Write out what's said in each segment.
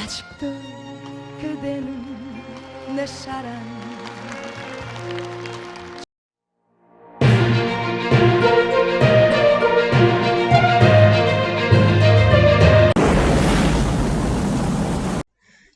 아직도 그대는 내 사랑.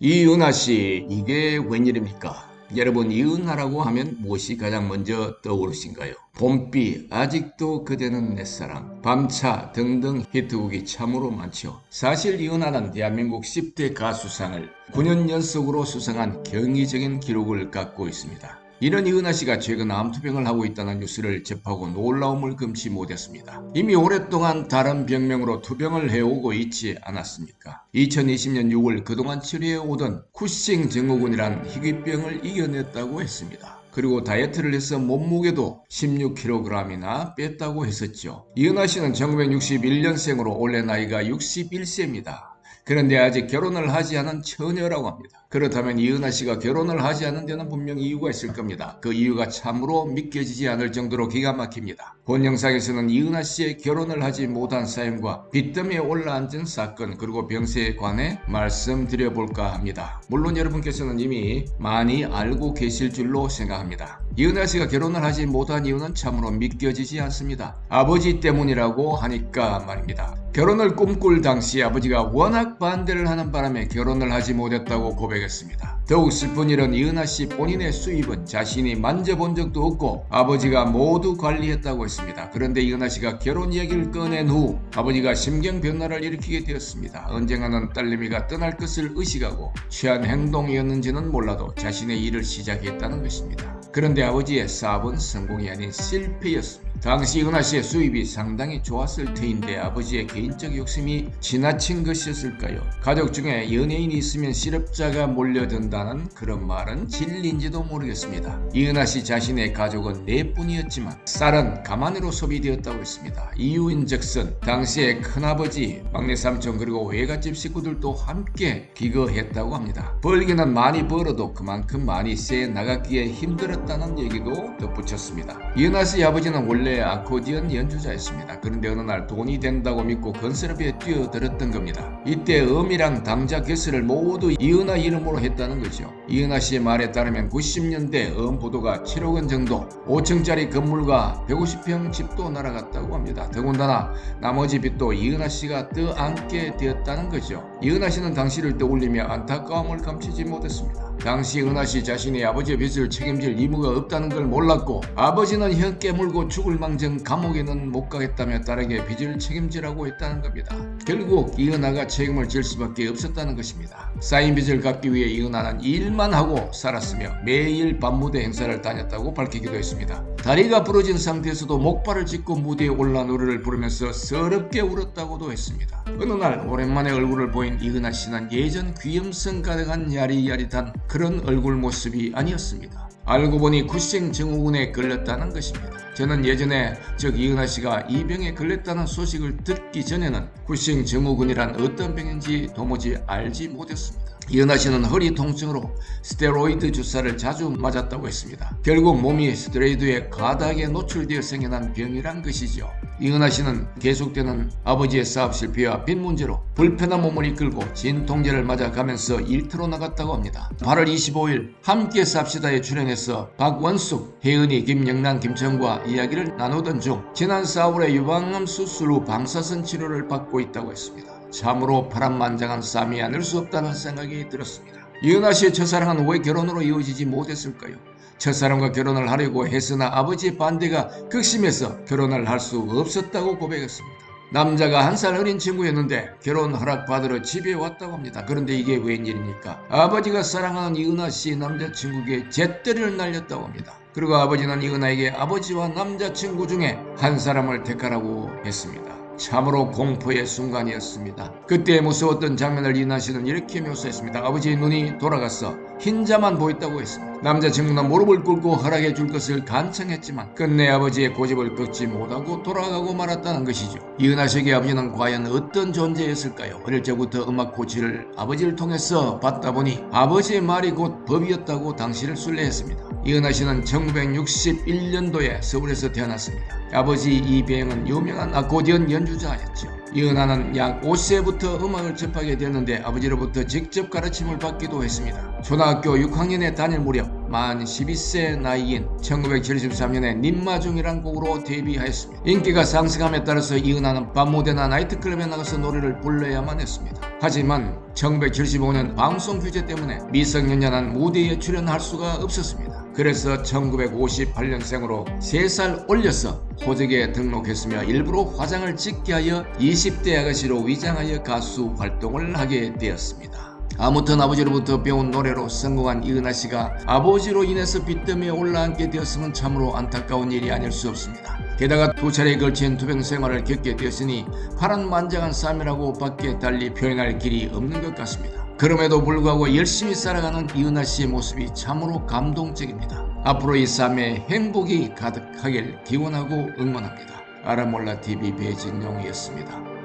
이은하 씨, 이게 웬일입니까? 여러분, 이은하라고 하면 무엇이 가장 먼저 떠오르신가요? 봄비, 아직도 그대는 내 사랑, 밤차 등등 히트곡이 참으로 많죠. 사실 이은하는 대한민국 10대 가수상을 9년 연속으로 수상한 경이적인 기록을 갖고 있습니다. 이런 이은하 씨가 최근 암투병을 하고 있다는 뉴스를 접하고 놀라움을 금치 못했습니다. 이미 오랫동안 다른 병명으로 투병을 해오고 있지 않았습니까? 2020년 6월 그동안 치료해오던 쿠싱 증후군이란 희귀병을 이겨냈다고 했습니다. 그리고 다이어트를 해서 몸무게도 16kg이나 뺐다고 했었죠. 이은하 씨는 1961년생으로 올해 나이가 61세입니다. 그런데 아직 결혼을 하지 않은 처녀라고 합니다. 그렇다면 이은하 씨가 결혼을 하지 않은 데는 분명 이유가 있을 겁니다. 그 이유가 참으로 믿겨지지 않을 정도로 기가 막힙니다. 본 영상에서는 이은하 씨의 결혼을 하지 못한 사연과 빚더미에 올라앉은 사건 그리고 병세에 관해 말씀드려볼까 합니다. 물론 여러분께서는 이미 많이 알고 계실 줄로 생각합니다. 이은하 씨가 결혼을 하지 못한 이유는 참으로 믿겨지지 않습니다. 아버지 때문이라고 하니까 말입니다. 결혼을 꿈꿀 당시 아버지가 워낙 반대를 하는 바람에 결혼을 하지 못했다고 고백했습니다. 더욱 슬픈 일은 이은하 씨 본인의 수입은 자신이 만져본 적도 없고 아버지가 모두 관리했다고 했습니다. 그런데 이은하 씨가 결혼 얘기를 꺼낸 후 아버지가 심경 변화를 일으키게 되었습니다. 언젠가는 딸내미가 떠날 것을 의식하고 취한 행동이었는지는 몰라도 자신의 일을 시작했다는 것입니다. 그런데 아버지의 사업은 성공이 아닌 실패였습니다. 당시 이은하 씨의 수입이 상당히 좋았을 터인데 아버지의 개인적 욕심이 지나친 것이었을까요? 가족 중에 연예인이 있으면 실업자가 몰려든다는 그런 말은 진리인지도 모르겠습니다. 이은하 씨 자신의 가족은 4분이었지만 쌀은 가만으로 소비되었다고 했습니다. 이유인즉슨 당시에 큰아버지, 막내 삼촌 그리고 외갓집 식구들도 함께 기거했다고 합니다. 벌기는 많이 벌어도 그만큼 많이 세 나갔기에 힘들었다는 얘기도 덧붙였습니다. 이은하 씨 아버지는 원래 아코디언 연주자였습니다. 그런데 어느 날 돈이 된다고 믿고 건설업에 뛰어들었던 겁니다. 이때 음이랑 당자 개수를 모두 이은하 이름으로 했다는 거죠. 이은하 씨의 말에 따르면 90년대 음 보도가 7억 원 정도, 5층짜리 건물과 150평 집도 날아갔다고 합니다. 더군다나 나머지 빚도 이은하 씨가 떠안게 되었다는 거죠. 이은하 씨는 당시를 떠올리며 안타까움을 감추지 못했습니다. 당시 은하 씨 자신이 아버지의 빚을 책임질 의무가 없다는 걸 몰랐고 아버지는 형 깨물고 죽을 망정 감옥에는 못 가겠다며 딸에게 빚을 책임지라고 했다는 겁니다. 결국 이은하가 책임을 질 수밖에 없었다는 것입니다. 쌓인 빚을 갚기 위해 이은하는 일만 하고 살았으며 매일 밤무대 행사를 다녔다고 밝히기도 했습니다. 다리가 부러진 상태에서도 목발을 짚고 무대에 올라 노래를 부르면서 서럽게 울었다고도 했습니다. 어느 날 오랜만에 얼굴을 보인 이은하 씨는 예전 귀염성 가득한 야리야릿한 그런 얼굴 모습이 아니었습니다. 알고 보니 쿠싱 증후군에 걸렸다는 것입니다. 저는 예전에 이은하 씨가 이 병에 걸렸다는 소식을 듣기 전에는 쿠싱 증후군이란 어떤 병인지 도무지 알지 못했습니다. 이은하 씨는 허리 통증으로 스테로이드 주사를 자주 맞았다고 했습니다. 결국 몸이 스테로이드에 과다하게 노출되어 생겨난 병이란 것이죠. 이은하 씨는 계속되는 아버지의 사업 실패와 빚 문제로 불편한 몸을 이끌고 진통제를 맞아가면서 일터로 나갔다고 합니다. 8월 25일 함께 삽시다에 출연해서 박원숙, 혜은이, 김영란, 김천과 이야기를 나누던 중 지난 4월에 유방암 수술 후 방사선 치료를 받고 있다고 했습니다. 참으로 파란만장한 쌈이 아닐 수 없다는 생각이 들었습니다. 이은하 씨의 첫사랑은 왜 결혼으로 이어지지 못했을까요? 첫사랑과 결혼을 하려고 했으나 아버지의 반대가 극심해서 결혼을 할 수 없었다고 고백했습니다. 남자가 1살 어린 친구였는데 결혼 허락받으러 집에 왔다고 합니다. 그런데 이게 웬일입니까? 아버지가 사랑하는 이은하 씨 남자친구에게 잿더리를 날렸다고 합니다. 그리고 아버지는 이은하에게 아버지와 남자친구 중에 한 사람을 택하라고 했습니다. 참으로 공포의 순간이었습니다. 그때 무서웠던 장면을 이은하 씨는 이렇게 묘사했습니다. 아버지의 눈이 돌아가서 흰자만 보였다고 했습니다. 남자친구는 무릎을 꿇고 허락해 줄 것을 간청했지만 끝내 아버지의 고집을 꺾지 못하고 돌아가고 말았다는 것이죠. 이은하 씨의 아버지는 과연 어떤 존재였을까요? 어릴 적부터 음악 코치를 아버지를 통해서 받다 보니 아버지의 말이 곧 법이었다고 당시를 순례했습니다. 이은하 씨는 1961년도에 서울에서 태어났습니다. 아버지 이배영은 유명한 아코디언 연주자였죠. 이은하는 약 5세부터 음악을 접하게 되었는데 아버지로부터 직접 가르침을 받기도 했습니다. 초등학교 6학년에 다닐 무렵 만 12세 나이인 1973년에 님마중이란 곡으로 데뷔하였습니다. 인기가 상승함에 따라서 이은하는 밤무대나 나이트클럽에 나가서 노래를 불러야만 했습니다. 하지만 1975년 방송 규제 때문에 미성년자는 무대에 출연할 수가 없었습니다. 그래서 1958년생으로 3살 올려서 호적에 등록했으며 일부러 화장을 짓게 하여 20대 아가씨로 위장하여 가수 활동을 하게 되었습니다. 아무튼 아버지로부터 배운 노래로 성공한 이은하 씨가 아버지로 인해서 빚더미에 올라앉게 되었으면 참으로 안타까운 일이 아닐 수 없습니다. 게다가 2차례에 걸친 투병 생활을 겪게 되었으니 파란만장한 삶이라고 밖에 달리 표현할 길이 없는 것 같습니다. 그럼에도 불구하고 열심히 살아가는 이은하 씨의 모습이 참으로 감동적입니다. 앞으로 이 삶에 행복이 가득하길 기원하고 응원합니다. 아라몰라TV 배진용이었습니다.